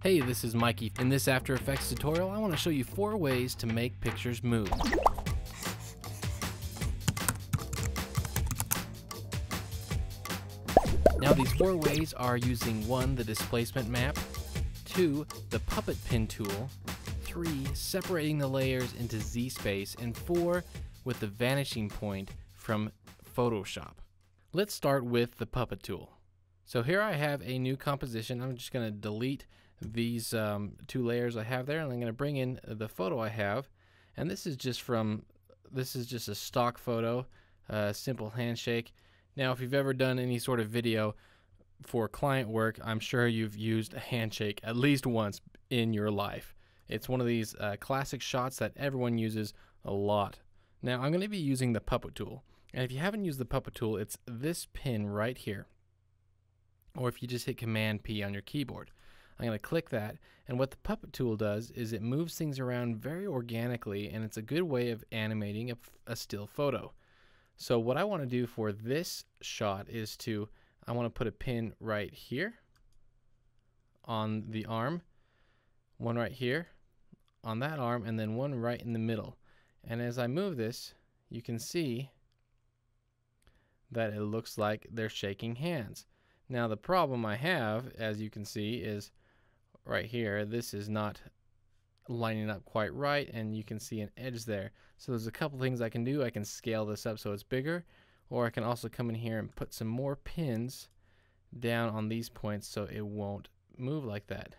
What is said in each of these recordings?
Hey, this is Mikey. In this After Effects tutorial, I want to show you 4 ways to make pictures move. Now these 4 ways are using 1. The displacement map, 2. the puppet pin tool, 3. separating the layers into Z-space, and 4. with the vanishing point from Photoshop. Let's start with the puppet tool. So here I have a new composition. I'm just going to delete these 2 layers I have there, and I'm going to bring in the photo I have, and this is just a stock photo, simple handshake. Now if you've ever done any sort of video for client work, I'm sure you've used a handshake at least once in your life. It's one of these classic shots that everyone uses a lot. Now I'm going to be using the puppet tool, and if you haven't used the puppet tool, it's this pin right here, or if you just hit Command P on your keyboard. I'm going to click that, and what the puppet tool does is it moves things around very organically, and it's a good way of animating a still photo. So what I want to do for this shot is I want to put a pin right here on the arm, one right here on that arm, and then one right in the middle. And as I move this, you can see that it looks like they're shaking hands. Now the problem I have, as you can see, is right here, this is not lining up quite right, and you can see an edge there. So there's a couple things I can do. I can scale this up so it's bigger, or I can also come in here and put some more pins down on these points so it won't move like that.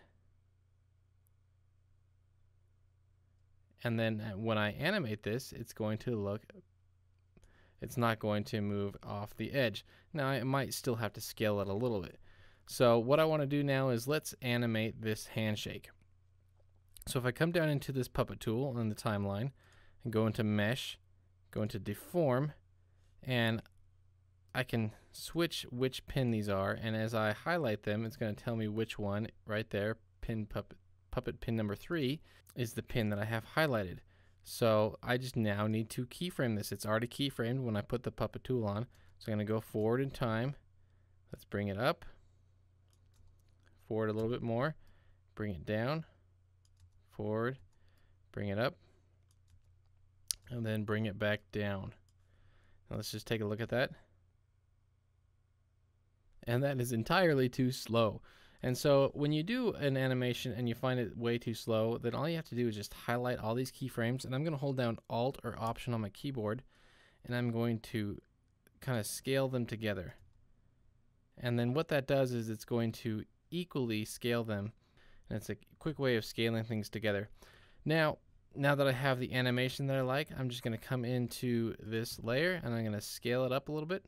And then when I animate this, it's not going to move off the edge. Now I might still have to scale it a little bit. So what I want to do now is let's animate this handshake. So if I come down into this puppet tool on the timeline and go into mesh, go into deform, and I can switch which pin these are, and as I highlight them, it's going to tell me which one right there, puppet pin number 3, is the pin that I have highlighted. So I just now need to keyframe this. It's already keyframed when I put the puppet tool on. So I'm going to go forward in time. Let's bring it up. Forward a little bit more. Bring it down. Forward. Bring it up. And then bring it back down. Now let's just take a look at that. And that is entirely too slow. And so when you do an animation and you find it way too slow, then all you have to do is just highlight all these keyframes, and I'm going to hold down Alt or Option on my keyboard, and I'm going to kind of scale them together. And then what that does is it's going to equally scale them, and it's a quick way of scaling things together. Now that I have the animation that I like, I'm just going to come into this layer and I'm going to scale it up a little bit.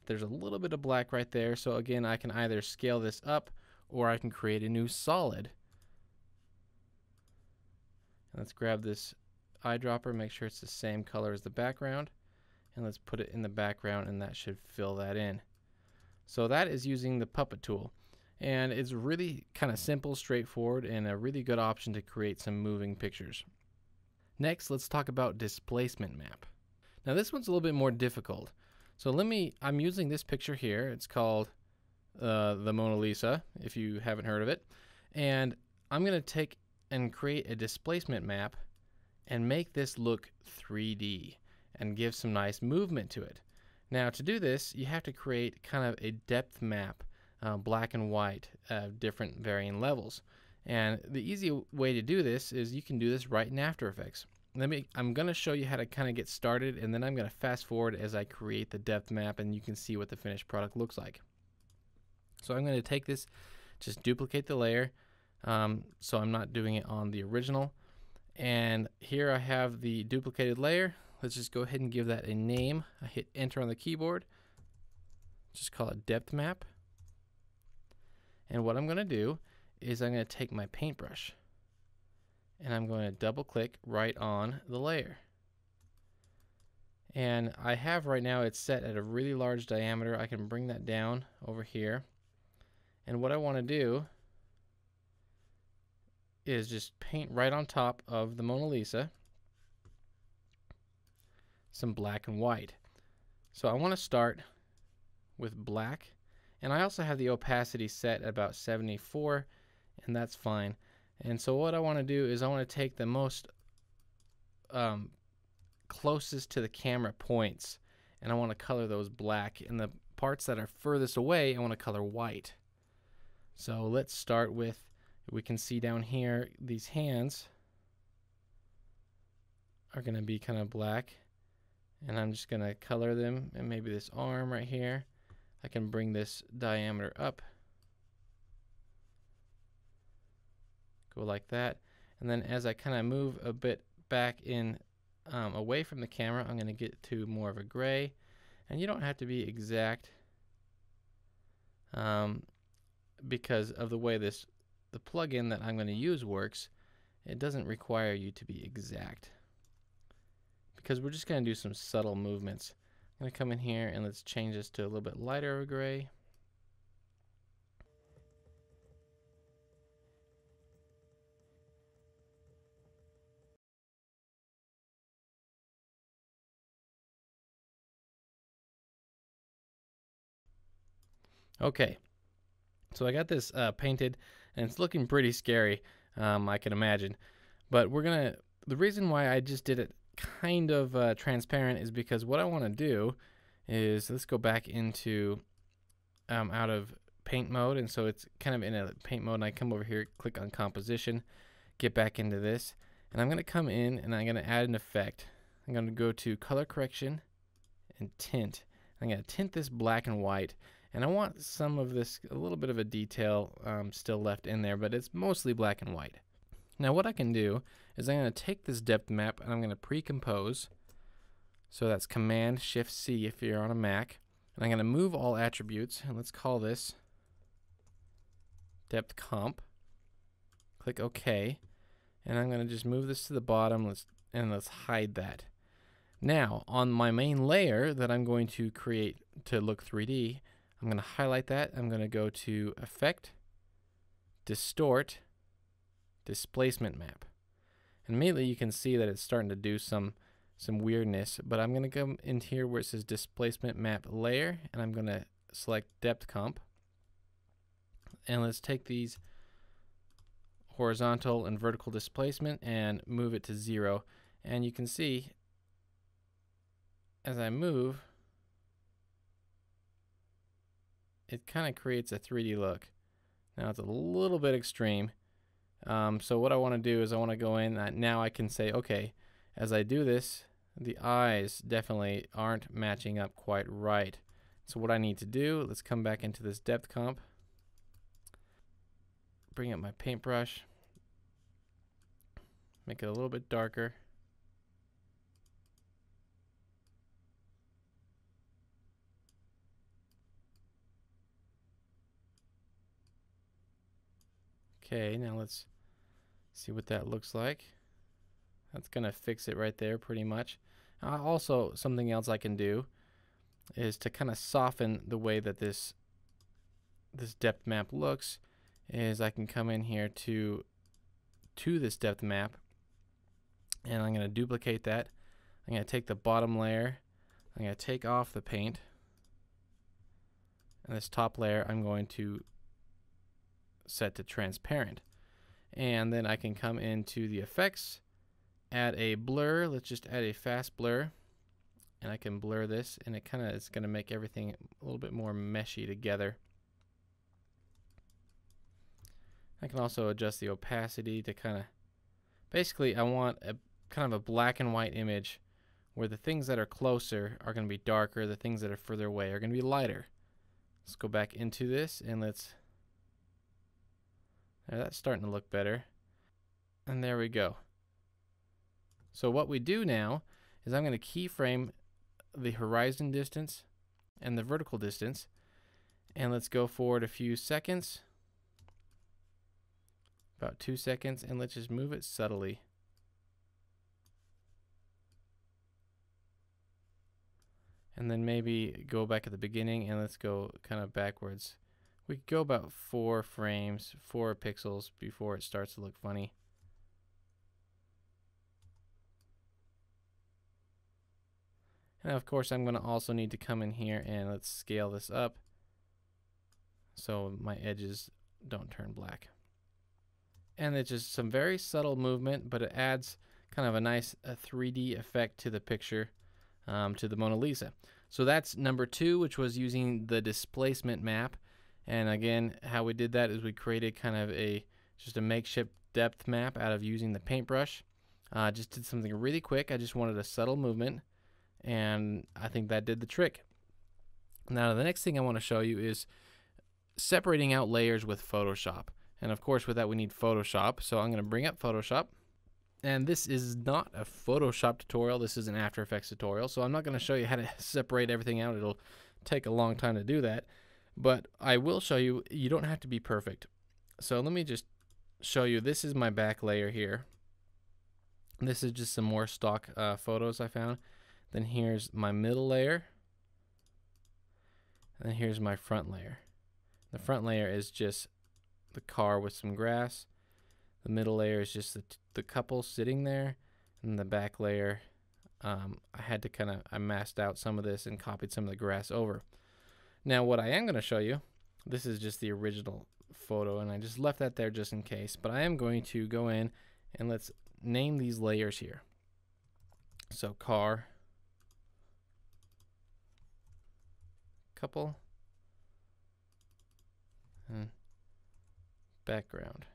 There's a little bit of black right there, so again I can either scale this up or I can create a new solid. Let's grab this eyedropper, make sure it's the same color as the background, and let's put it in the background, and that should fill that in. So that is using the puppet tool, and it's really kind of simple, straightforward, and a really good option to create some moving pictures. Next, let's talk about displacement map. Now this one's a little bit more difficult. So I'm using this picture here. It's called the Mona Lisa, if you haven't heard of it. And I'm going to take and create a displacement map and make this look 3D and give some nice movement to it. Now to do this, you have to create kind of a depth map, black and white, different varying levels. And the easy way to do this is you can do this right in After Effects. I'm going to show you how to kind of get started, and then I'm going to fast forward as I create the depth map, and you can see what the finished product looks like. So I'm going to take this, just duplicate the layer, so I'm not doing it on the original. And here I have the duplicated layer. Let's just go ahead and give that a name. I hit enter on the keyboard. Just call it depth map. And what I'm going to do is I'm going to take my paintbrush, and I'm going to double click right on the layer. And I have right now it's set at a really large diameter. I can bring that down over here. And what I want to do is just paint right on top of the Mona Lisa some black and white. So I want to start with black And I also have the opacity set at about 74, and that's fine. And so what I want to do is I want to take the most closest to the camera points, and I want to color those black. And the parts that are furthest away, I want to color white. So let's start with, we can see down here, these hands are going to be kind of black. And I'm just going to color them, and maybe this arm right here, I can bring this diameter up. Go like that. And then as I kind of move a bit back in away from the camera, I'm going to get to more of a gray. And you don't have to be exact because of the way the plugin that I'm going to use works. It doesn't require you to be exact, because we're just going to do some subtle movements. I'm going to come in here and let's change this to a little bit lighter of a gray. Okay, so I got this painted, and it's looking pretty scary, I can imagine. But the reason why I just did it kind of transparent is because what I want to do is, let's go back into out of paint mode, and so it's kind of in a paint mode, and I come over here, click on composition, get back into this, and I'm going to come in and I'm going to add an effect. I'm going to go to color correction and tint. I'm going to tint this black and white, and I want some of this, a little bit of a detail still left in there, but it's mostly black and white. Now what I can do is I'm going to take this depth map and I'm going to pre-compose. So that's Command Shift C if you're on a Mac. And I'm going to move all attributes, and let's call this depth comp. Click OK. And I'm going to just move this to the bottom, let's hide that. Now on my main layer that I'm going to create to look 3D, I'm going to highlight that. I'm going to go to Effect, Distort, Displacement Map. And immediately you can see that it's starting to do some weirdness, but I'm going to come in here where it says Displacement Map Layer, and I'm going to select Depth Comp. And let's take these horizontal and vertical displacement and move it to 0. And you can see as I move, it kind of creates a 3D look. Now it's a little bit extreme. So what I want to do is I want to go in, now I can say, okay, as I do this, the eyes definitely aren't matching up quite right. So what I need to do, let's come back into this depth comp, bring up my paintbrush, make it a little bit darker. Okay, now let's see what that looks like. That's gonna fix it right there pretty much. Also, something else I can do is to kind of soften the way that this depth map looks, is I can come in here to this depth map, and I'm going to duplicate that. I'm going to take the bottom layer, I'm going to take off the paint, and this top layer I'm going to set to transparent. And then I can come into the effects, add a blur. Let's just add a fast blur, and I can blur this, and it's going to make everything a little bit more meshy together. I can also adjust the opacity to basically I want a kind of a black and white image where the things that are closer are going to be darker, the things that are further away are going to be lighter. Let's go back into this, and that's starting to look better. And there we go. So what we do now is I'm going to keyframe the horizon distance and the vertical distance, and let's go forward a few seconds, about 2 seconds, and let's just move it subtly. And then maybe go back at the beginning, and let's go kind of backwards. We could go about 4 frames, 4 pixels before it starts to look funny. And of course I'm going to also need to come in here and let's scale this up. so my edges don't turn black. And it's just some very subtle movement, but it adds kind of a nice 3D effect to the picture, to the Mona Lisa. So that's number 2, which was using the displacement map. And again, how we did that is we created kind of just a makeshift depth map out of using the paintbrush. Just did something really quick. I just wanted a subtle movement, and I think that did the trick. Now the next thing I want to show you is separating out layers with Photoshop. And of course with that we need Photoshop. So I'm going to bring up Photoshop. And this is not a Photoshop tutorial, this is an After Effects tutorial. So I'm not going to show you how to separate everything out. It'll take a long time to do that. But I will show you, you don't have to be perfect. So let me just show you, this is my back layer here. This is just some more stock photos I found. Then here's my middle layer. And then here's my front layer. The front layer is just the car with some grass. The middle layer is just the couple sitting there. And the back layer, I had to I masked out some of this and copied some of the grass over. Now what I am going to show you, this is just the original photo and I just left that there just in case, but I am going to go in and let's name these layers here. So car, couple, and background.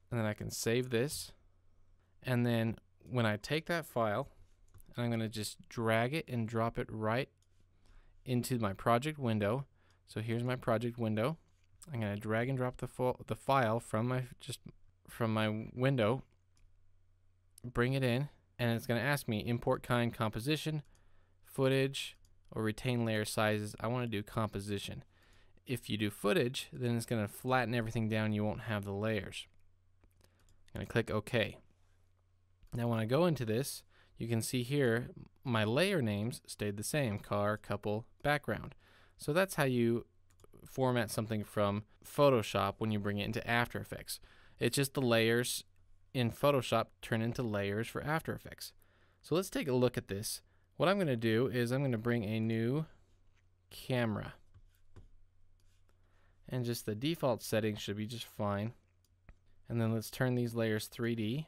And then I can save this, and then when I take that file and I'm going to just drag it and drop it right into my project window. So here's my project window. I'm going to drag and drop the file from my window, bring it in, and it's going to ask me import kind, composition, footage, or retain layer sizes. I want to do composition. If you do footage, then it's going to flatten everything down. You won't have the layers. I'm going to click OK. Now when I go into this, you can see here my layer names stayed the same: car, couple, background. So that's how you format something from Photoshop when you bring it into After Effects. It's just the layers in Photoshop turn into layers for After Effects. So let's take a look at this. What I'm going to do is I'm going to bring a new camera. And just the default settings should be just fine. And then let's turn these layers 3D.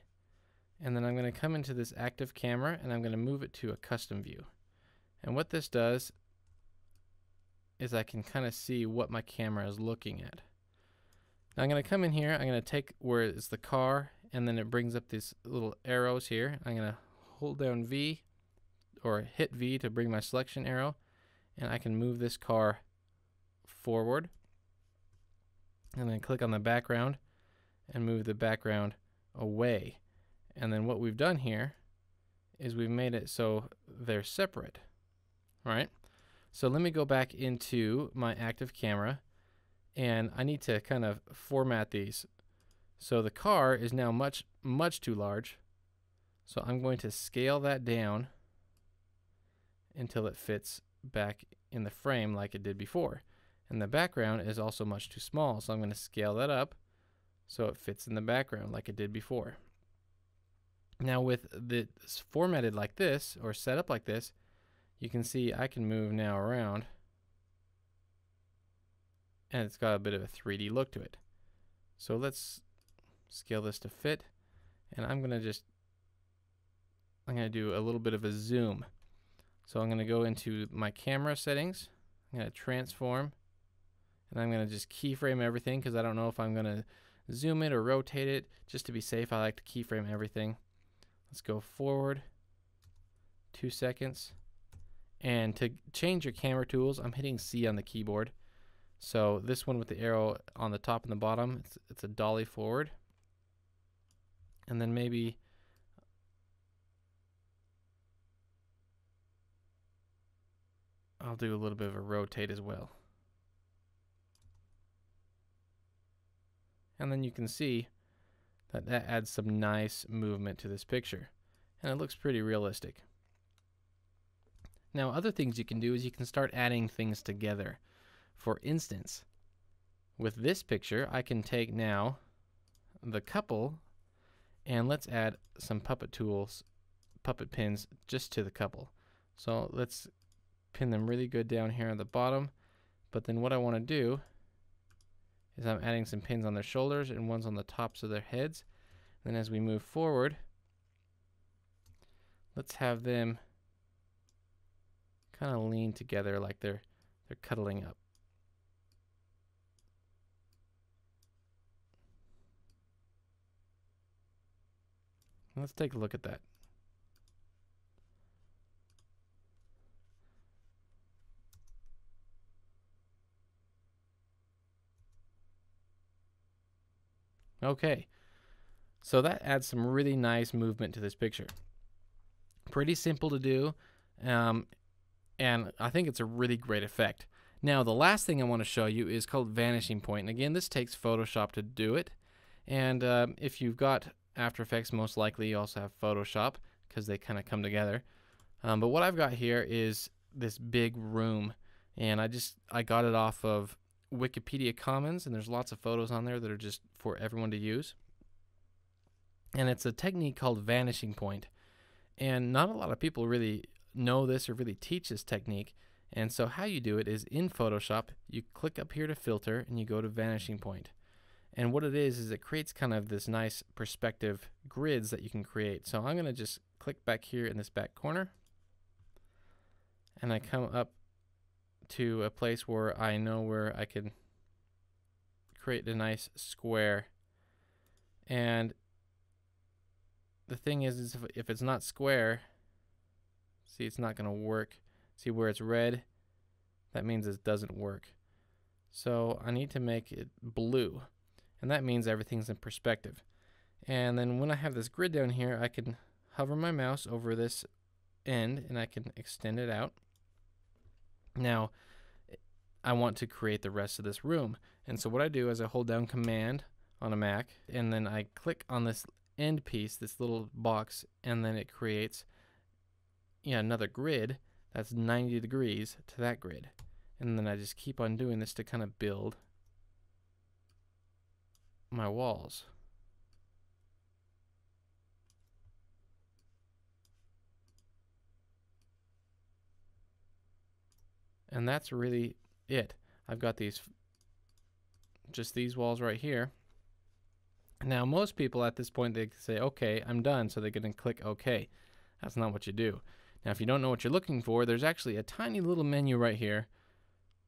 And then I'm going to come into this active camera and I'm going to move it to a custom view. And what this does is I can kind of see what my camera is looking at. Now I'm going to come in here, I'm going to take where it's the car, and then it brings up these little arrows here. I'm going to hold down V or hit V to bring my selection arrow, and I can move this car forward. And then click on the background and move the background away. And then what we've done here is we've made it so they're separate, right? So let me go back into my active camera, and I need to kind of format these. So the car is now much too large. So I'm going to scale that down until it fits back in the frame like it did before. And the background is also much too small. So I'm going to scale that up so it fits in the background like it did before. Now with this formatted like this or set up like this, you can see I can move now around and it's got a bit of a 3D look to it. So let's scale this to fit, and I'm going to do a little bit of a zoom. So I'm going to go into my camera settings, I'm going to transform, and I'm going to just keyframe everything because I don't know if I'm going to zoom it or rotate it. Just to be safe, I like to keyframe everything. Let's go forward 2 seconds. And to change your camera tools, I'm hitting C on the keyboard. So this one with the arrow on the top and the bottom, it's a dolly forward. And then maybe I'll do a little bit of a rotate as well. And then you can see that adds some nice movement to this picture. And it looks pretty realistic. Now other things you can do is you can start adding things together. For instance, with this picture, I can take now the couple and let's add some puppet tools, puppet pins just to the couple. So let's pin them really good down here at the bottom. But then what I want to do is I'm adding some pins on their shoulders and ones on the tops of their heads. Then as we move forward, let's have them kind of lean together like they're cuddling up. Let's take a look at that. Okay, so that adds some really nice movement to this picture. Pretty simple to do, and I think it's a really great effect. Now, the last thing I want to show you is called Vanishing Point. And again, this takes Photoshop to do it. And if you've got After Effects, most likely you also have Photoshop because they kind of come together. But what I've got here is this big room, and I got it off of Wikipedia Commons, and there's lots of photos on there that are just for everyone to use. And it's a technique called Vanishing Point. And not a lot of people really know this or really teach this technique. And so how you do it is in Photoshop, you click up here to filter and you go to Vanishing Point. And what it is it creates kind of this nice perspective grids that you can create. So I'm going to just click back here in this back corner, and I come up to a place where I know where I can create a nice square. And the thing is if it's not square, see, it's not going to work. See where it's red? That means it doesn't work. So I need to make it blue, and that means everything's in perspective. And then when I have this grid down here, I can hover my mouse over this end and I can extend it out. Now I want to create the rest of this room, and so what I do is I hold down Command on a Mac, and then I click on this end piece, this little box, and then it creates another grid that's 90 degrees to that grid. And then I just keep on doing this to kind of build my walls. And that's really it. I've got just these walls right here. Now most people at this point, they say, okay, I'm done, so they're going to click OK. That's not what you do. Now if you don't know what you're looking for, there's actually a tiny little menu right here,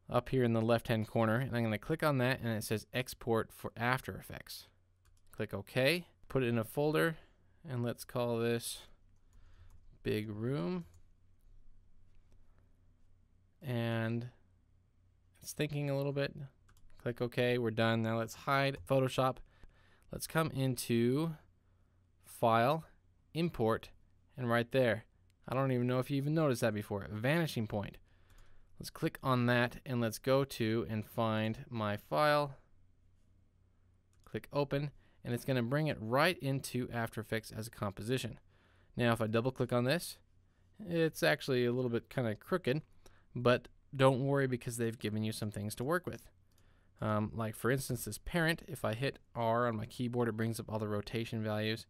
up here in the left hand corner, and I'm going to click on that, and it says Export for After Effects. Click OK, put it in a folder, and let's call this Big Room. And it's thinking a little bit. Click OK, we're done. Now let's hide Photoshop. Let's come into File, Import, and right there, I don't even know if you even noticed that before, Vanishing Point. Let's click on that, and let's go to and find my file. Click Open, and it's going to bring it right into After Effects as a composition. Now if I double click on this, it's actually a little bit kind of crooked, but don't worry because they've given you some things to work with. Like for instance this parent, if I hit R on my keyboard, it brings up all the rotation values,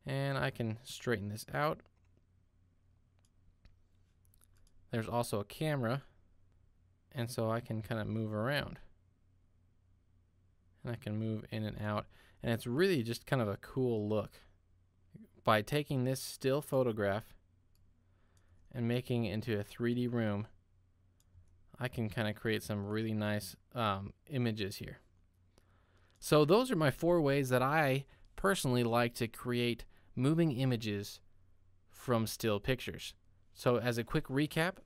and I can straighten this out. There's also a camera, and so I can kind of move around, and I can move in and out, and it's really just kind of a cool look. By taking this still photograph and making it into a 3D room, I can kind of create some really nice images here. So those are my 4 ways that I personally like to create moving images from still pictures. So as a quick recap,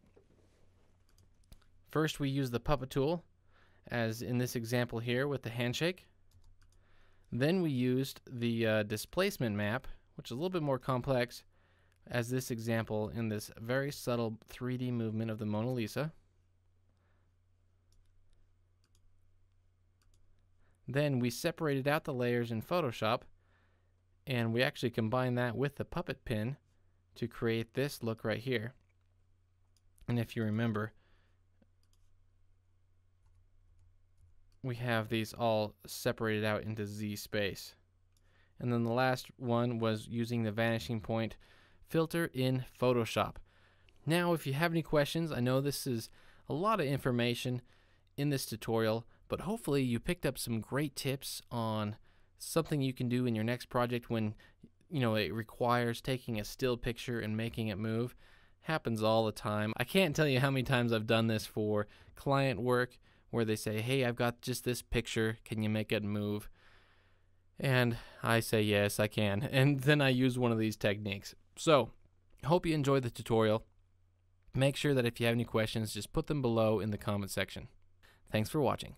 first we use the puppet tool, as in this example here with the handshake. Then we used the displacement map, which is a little bit more complex, as this example in this very subtle 3D movement of the Mona Lisa. Then we separated out the layers in Photoshop, and we actually combined that with the puppet pin to create this look right here. And if you remember, we have these all separated out into Z space. And then the last one was using the Vanishing Point filter in Photoshop. Now, if you have any questions, I know this is a lot of information in this tutorial, but hopefully you picked up some great tips on something you can do in your next project when it requires taking a still picture and making it move. Happens all the time. I can't tell you how many times I've done this for client work where they say, hey, I've got just this picture, can you make it move? And I say, yes, I can. And then I use one of these techniques. So, hope you enjoyed the tutorial. Make sure that if you have any questions, just put them below in the comment section. Thanks for watching.